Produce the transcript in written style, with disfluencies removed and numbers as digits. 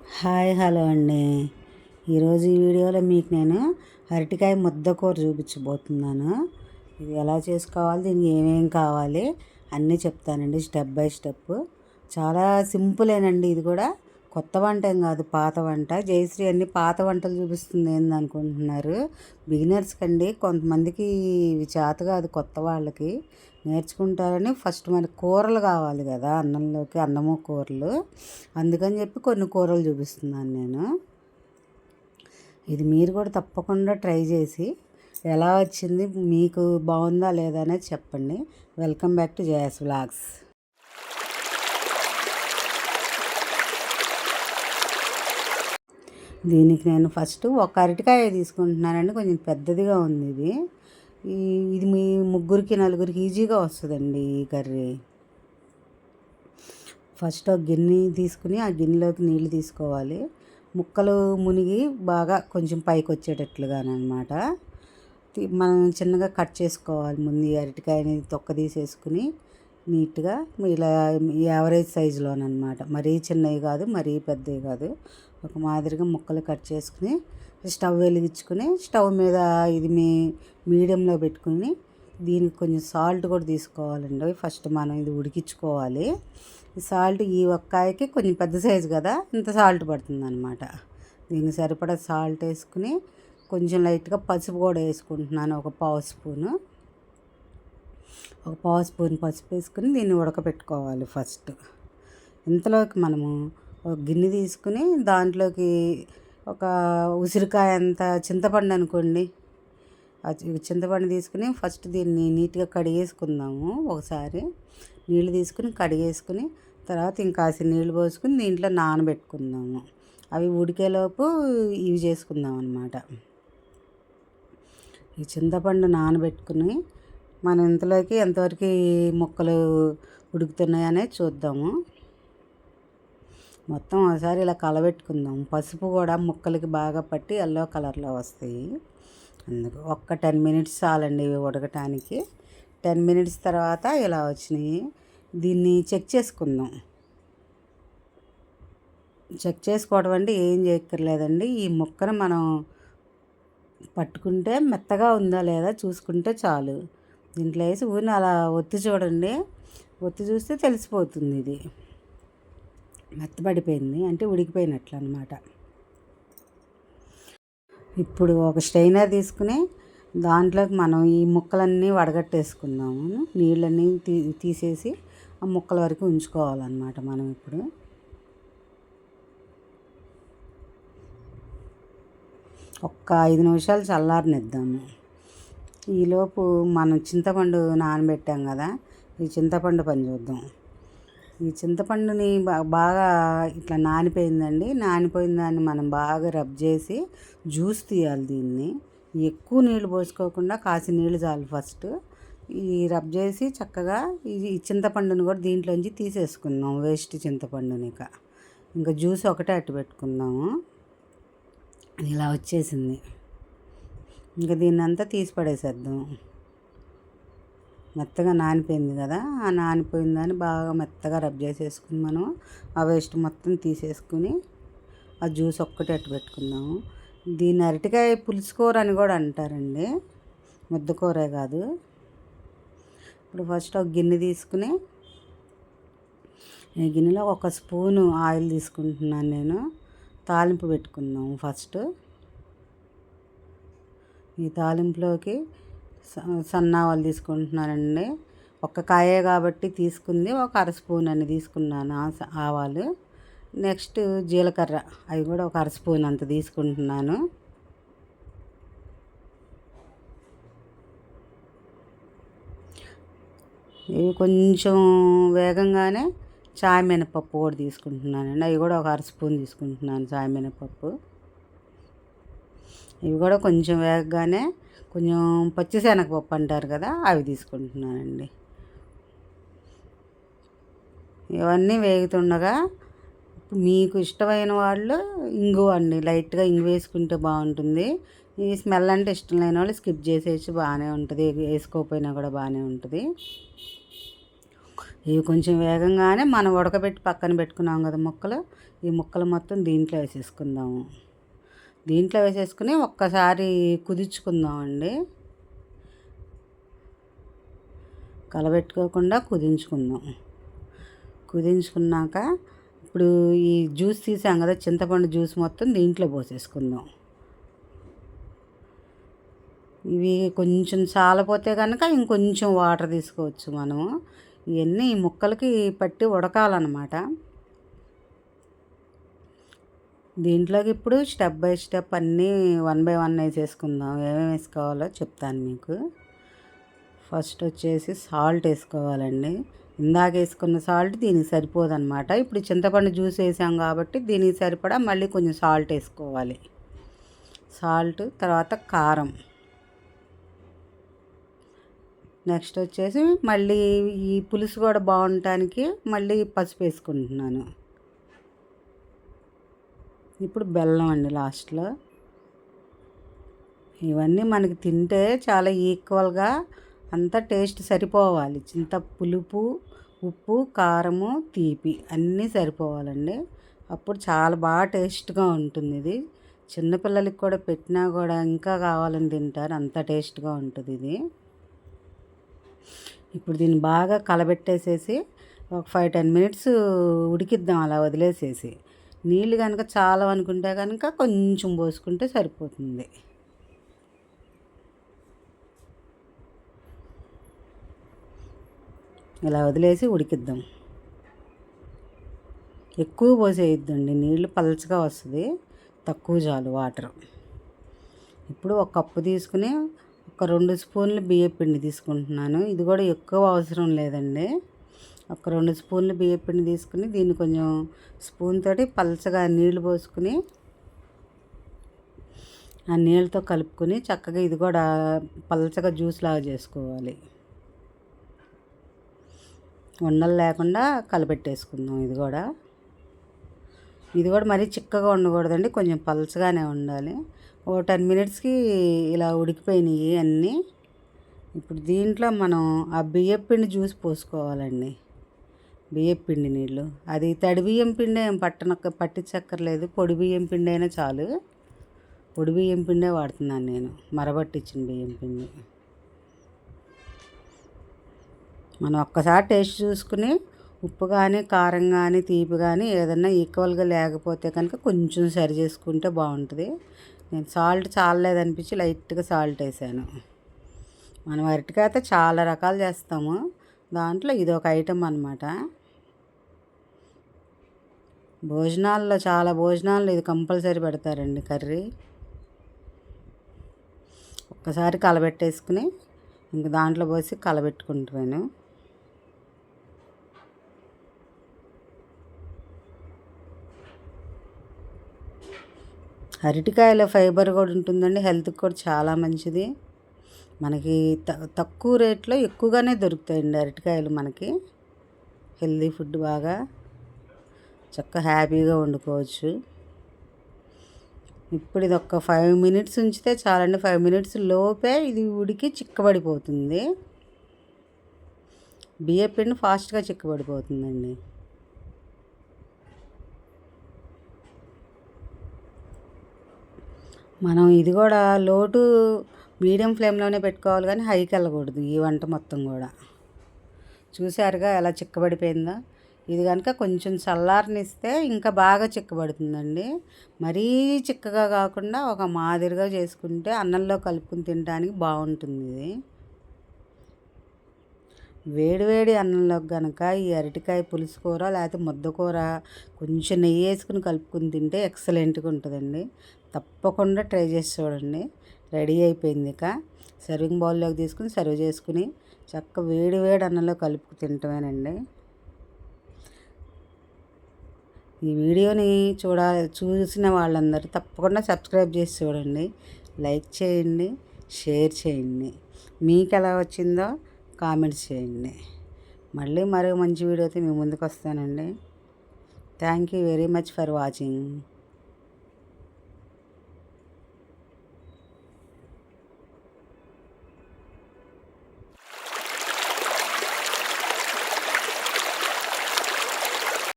Hi hello అండి. ఈరోజు ఈ వీడియోలో మీకు నేను అరటికాయ ముద్ద కూర చూపించబోతున్నాను. ఇది ఎలా చేసుకోవాలి, దీనికి ఏమేం కావాలి అన్నీ చెప్తానండి స్టెప్ బై స్టెప్. చాలా సింపులేనండి. ఇది కూడా కొత్త వంట ఏం కాదు, పాత వంట. జయశ్రీ అన్ని పాత వంటలు చూపిస్తుంది ఏంది అనుకుంటున్నారు. బిగినర్స్ కండి, కొంతమందికి ఇవి చేత కాదు, కొత్త వాళ్ళకి నేర్చుకుంటారని. ఫస్ట్ మనకి కూరలు కావాలి కదా, అన్నంలోకి అన్నము కూరలు. అందుకని చెప్పి కొన్ని కూరలు చూపిస్తున్నాను నేను. ఇది మీరు కూడా తప్పకుండా ట్రై చేసి ఎలా వచ్చింది, మీకు బాగుందా లేదా అనేది చెప్పండి. Welcome back to Jaya's vlogs. దీనికి నేను ఫస్ట్ ఒక అరటికాయ తీసుకుంటున్నానండి. కొంచెం పెద్దదిగా ఉంది ఇది. ఇది మీ ముగ్గురికి నలుగురికి ఈజీగా వస్తుందండి ఈ కర్రీ. ఫస్ట్ ఒక గిన్నె తీసుకుని ఆ గిన్నెలోకి నీళ్ళు తీసుకోవాలి. ముక్కలు మునిగి బాగా కొంచెం పైకి వచ్చేటట్లుగానమాట మనం చిన్నగా కట్ చేసుకోవాలి. ముందు ఈ అరటికాయని తొక్క తీసేసుకుని నీట్గా ఇలా యావరేజ్ సైజులోనమాట, మరీ చిన్నవి కాదు మరీ పెద్దవి కాదు, ఒక మాదిరిగా ముక్కలు కట్ చేసుకుని స్టవ్ వెలిగించుకుని స్టవ్ మీద ఇది మీడియంలో పెట్టుకుని దీనికి కొంచెం సాల్ట్ కూడా తీసుకోవాలండి. ఫస్ట్ మనం ఇది ఉడికించుకోవాలి. ఈ సాల్ట్ ఈ ఒక్కాయకి కొంచెం పెద్ద సైజు కదా, ఇంత సాల్ట్ పడుతుంది అనమాట. దీనికి సరిపడా సాల్ట్ వేసుకుని కొంచెం లైట్గా పసుపు కూడా వేసుకుంటున్నాను. ఒక పావు స్పూన్ పసుపు వేసుకుని దీన్ని ఉడకపెట్టుకోవాలి ఫస్ట్. ఇంతలోకి మనము ఒక గిన్నె తీసుకుని దాంట్లోకి ఒక ఉసిరికాయ అంత చింతపండు అనుకోండి, చింతపండు తీసుకుని ఫస్ట్ దీన్ని నీట్గా కడిగేసుకుందాము. ఒకసారి నీళ్ళు తీసుకుని కడిగేసుకుని తర్వాత ఇంకాసి నీళ్ళు పోసుకుని దీంట్లో నానబెట్టుకుందాము. అవి ఉడికేలోపు ఇవి చేసుకుందాం అన్నమాట. ఈ చింతపండు నానబెట్టుకుని మనం ఇంతలోకి ఎంతవరకు ముక్కలు ఉడుకుతున్నాయనే చూద్దాము. మొత్తం ఒకసారి ఇలా కలబెట్టుకుందాం. పసుపు కూడా ముక్కలకి బాగా పట్టి ఎల్లో కలర్లో వస్తాయి. అందుకు ఒక్క 10 మినిట్స్ చాలండి ఇవి ఉడకటానికి. 10 మినిట్స్ తర్వాత ఇలా వచ్చినాయి. దీన్ని చెక్ చేసుకుందాం. చెక్ చేసుకోవడం అంటే ఏం చేయక్కర్లేదండి. ఈ ముక్కను మనం పట్టుకుంటే మెత్తగా ఉందా లేదా చూసుకుంటే చాలు. దీంట్లో వేసి ఊరిని అలా ఒత్తి చూడండి. ఒత్తి చూస్తే తెలిసిపోతుంది ఇది మెత్తబడిపోయింది అంటే ఉడికిపోయినట్లు అనమాట. ఇప్పుడు ఒక స్ట్రైనర్ తీసుకుని దాంట్లోకి మనం ఈ ముక్కలన్నీ వడగట్టేసుకుందాము. నీళ్ళన్నీ తీసేసి ఆ ముక్కల వరకు ఉంచుకోవాలన్నమాట. మనం ఇప్పుడు ఒక్క 5 నిమిషాలు చల్లారనిద్దాము. ఈలోపు మనం చింతపండు నానబెట్టాం కదా, ఈ చింతపండు పని చూద్దాం. ఈ చింతపండుని బాగా ఇట్లా నానిపోయిందండి. నానిపోయిన దాన్ని మనం బాగా రబ్ చేసి జ్యూస్ తీయాలి. దీన్ని ఎక్కువ నీళ్ళు పోసుకోకుండా కాసి నీళ్ళు చాలు. ఫస్ట్ ఈ రబ్ చేసి చక్కగా ఈ చింతపండుని కూడా దీంట్లోంచి తీసేసుకుందాం. వేస్ట్ చింతపండుని ఇంకా జ్యూస్ ఒకటే అట్టు పెట్టుకుందాము. ఇలా వచ్చేసింది. ఇంకా దీన్ని అంతా తీసి పడేసేద్దాం. మెత్తగా నానిపోయింది కదా, ఆ నానిపోయిన దాన్ని బాగా మెత్తగా రబ్ చేసేసుకుని మనం ఆ వేస్ట్ మొత్తం తీసేసుకుని ఆ జ్యూస్ ఒక్కటి అట్టు పెట్టుకుందాము. దీన్ని అరటికాయ పులుసు కూర అని కూడా అంటారండి, ముద్దకూరే కాదు. ఇప్పుడు ఫస్ట్ ఒక గిన్నె తీసుకుని ఈ గిన్నెలో ఒక స్పూను ఆయిల్ తీసుకుంటున్నాను నేను. తాలింపు పెట్టుకుందాము ఫస్ట్. ఈ తాలింపులోకి సన్నావాలు తీసుకుంటున్నానండి. ఒక్క కాయే కాబట్టి తీసుకుంది, ఒక అర స్పూన్ అని తీసుకున్నాను ఆవాలు. నెక్స్ట్ జీలకర్ర, అవి కూడా ఒక అర స్పూన్ అంత తీసుకుంటున్నాను. ఇవి కొంచెం వేగంగానే చాయ్ మినపప్పు కూడా తీసుకుంటున్నానండి. అవి కూడా ఒక అర స్పూన్ తీసుకుంటున్నాను చాయ్ మినపప్పు. ఇవి కూడా కొంచెం వేగగానే కొంచెం పచ్చిశనగపప్పు అంటారు కదా, అవి తీసుకుంటున్నానండి. ఇవన్నీ వేగుతుండగా మీకు ఇష్టమైన వాళ్ళు ఇంగు అండి, లైట్గా ఇంగు వేసుకుంటే బాగుంటుంది. ఈ స్మెల్ అంటే ఇష్టం లేని వాళ్ళు స్కిప్ చేసేసి బాగానే ఉంటుంది, వేసుకోకపోయినా కూడా బాగానే ఉంటుంది. ఇవి కొంచెం వేగంగానే మనం ఉడకబెట్టి పక్కన పెట్టుకున్నాం కదా ముక్కలు, ఈ ముక్కలు మొత్తం దీంట్లో వేసేసుకుందాము. దీంట్లో వేసేసుకుని ఒక్కసారి కుదించుకుందామండి. కలబెట్టుకోకుండా కుదించుకుందాం. కుదించుకున్నాక ఇప్పుడు ఈ జ్యూస్ తీసాం కదా, చింతపండు జ్యూస్ మొత్తం దీంట్లో పోసేసుకుందాం. ఇవి కొంచెం చాలపోతే కనుక ఇంకొంచెం వాటర్ తీసుకోవచ్చు మనము. ఇవన్నీ ఈ ముక్కలకి పట్టి ఉడకాలన్నమాట. దీంట్లోకి ఇప్పుడు స్టెప్ బై స్టెప్ అన్నీ 1 బై 1 వేసేసుకుందాం. ఏమేమి వేసుకోవాలో చెప్తాను మీకు. ఫస్ట్ వచ్చేసి సాల్ట్ వేసుకోవాలండి. ఇందాక వేసుకున్న సాల్ట్ దీనికి సరిపోదన్నమాట. ఇప్పుడు చింతపండు జ్యూస్ వేసాం కాబట్టి దీనికి సరిపడా మళ్ళీ కొంచెం సాల్ట్ వేసుకోవాలి. సాల్ట్, తర్వాత కారం, నెక్స్ట్ వచ్చేసి మళ్ళీ ఈ పులుసు కూడా బాగుండటానికి మళ్ళీ పసుపు వేసుకుంటున్నాను. ఇప్పుడు బెల్లం అండి లాస్ట్లో. ఇవన్నీ మనకి తింటే చాలా ఈక్వల్గా అంతా టేస్ట్ సరిపోవాలి. పులుపు, ఉప్పు, కారము, తీపి అన్నీ సరిపోవాలండి. అప్పుడు చాలా బాగా టేస్ట్గా ఉంటుంది. ఇది చిన్నపిల్లలకి కూడా పెట్టినా కూడా ఇంకా కావాలని తింటారు, అంత టేస్ట్గా ఉంటుంది ఇది. ఇప్పుడు దీన్ని బాగా కలబెట్టేసేసి ఒక 5-10 మినిట్స్ ఉడికిద్దాం అలా వదిలేసేసి. నీళ్ళు కనుక చాలా అనుకుంటే కనుక కొంచెం పోసుకుంటే సరిపోతుంది. ఇలా వదిలేసి ఉడికిద్దాం. ఎక్కువ పోసేయద్దండి, నీళ్ళు పలచగా వస్తుంది, తక్కువ చాలు వాటర్. ఇప్పుడు ఒక కప్పు తీసుకుని ఒక 2 స్పూన్లు బియ్యపిండి తీసుకుంటున్నాను. ఇది కూడా ఎక్కువ అవసరం లేదండి. ఒక 2 స్పూన్లు బియ్యపిండి తీసుకుని దీన్ని కొంచెం స్పూన్ తోటి పలచగా నీళ్లు పోసుకుని ఆ నీళ్ళతో కలుపుకొని చక్కగా ఇది కూడా పలచగా జ్యూస్ లాగా చేసుకోవాలి. ఉండలు లేకుండా కలిపెట్టేసుకుందాం. ఇది కూడా మరీ చిక్కగా ఉండకూడదండి, కొంచెం పలచగానే ఉండాలి. ఓ 10 మినిట్స్కి ఇలా ఉడికిపోయినాయి అన్నీ. ఇప్పుడు దీంట్లో మనం ఆ బియ్యపిండి జ్యూస్ పోసుకోవాలండి. బియ్యపిండి నీళ్ళు, అది తడి బియ్యం పిండి ఏం పట్టించక్కర్లేదు, పొడి బియ్యం పిండి అయినా చాలు. పొడి బియ్యం పిండే వాడుతున్నాను నేను, మరబట్టించిన బియ్యం పిండి. మనం ఒక్కసారి టేస్ట్ చూసుకుని ఉప్పు కానీ, కారం కానీ, తీపి కానీ ఏదన్నా ఈక్వల్గా లేకపోతే కనుక కొంచెం సరి చేసుకుంటే బాగుంటుంది. నేను సాల్ట్ చాలలేదనిపించి లైట్గా సాల్ట్ వేసాను. మనం అరటికాయ అయితే చాలా రకాలు చేస్తాము, దాంట్లో ఇది ఒక ఐటెం అన్నమాట. చాలా భోజనాల్లో ఇది కంపల్సరీ పెడతారండి కర్రీ. ఒక్కసారి కలబెట్టేసుకుని ఇంక దాంట్లో పోసి కలబెట్టుకుంటాను. అరటికాయలో ఫైబర్ కూడా ఉంటుందండి, హెల్త్కి కూడా చాలా మంచిది. మనకి తక్కువ రేట్లో ఎక్కువగానే దొరుకుతాయండి అరటికాయలు. మనకి హెల్తీ ఫుడ్, బాగా చక్కగా హ్యాపీగా వండుకోవచ్చు. ఇప్పుడు ఇది ఒక 5 మినిట్స్ ఉంచితే చాలండి. 5 మినిట్స్ లోపే ఇది ఉడికి చిక్కబడిపోతుంది. బియ్యపిండి ఫాస్ట్గా చిక్కబడిపోతుందండి. మనం ఇది కూడా మీడియం ఫ్లేమ్లోనే పెట్టుకోవాలి, కానీ హైకి వెళ్ళకూడదు ఈ వంట మొత్తం కూడా. చూసారుగా ఎలా చిక్కబడిపోయిందో. ఇది కనుక కొంచెం చల్లారనిస్తే ఇంకా బాగా చిక్కబడుతుందండి. మరీ చిక్కగా కాకుండా ఒక మాదిరిగా చేసుకుంటే అన్నంలో కలుపుకుని తినడానికి బాగుంటుంది. ఇది వేడివేడి అన్నంలోకి కనుక ఈ అరటికాయ పులుసు కూర లేకపోతే ముద్దకూర కొంచెం నెయ్యి వేసుకుని కలుపుకుని తింటే ఎక్సలెంట్గా ఉంటుందండి. తప్పకుండా ట్రై చేసి చూడండి. రెడీ అయిపోయింది. ఇక సర్వింగ్ బౌల్లోకి తీసుకుని సర్వ్ చేసుకుని చక్కగా వేడి అన్నంలో కలుపుకు తింటమేనండి. ఈ వీడియోని చూసిన వాళ్ళందరూ తప్పకుండా సబ్స్క్రైబ్ చేసి చూడండి, లైక్ చేయండి, షేర్ చేయండి. మీకు ఎలా వచ్చిందో కామెంట్స్ చేయండి. మళ్ళీ మరో మంచి వీడియోతో మీ ముందుకు వస్తానండి. Thank you very much for watching.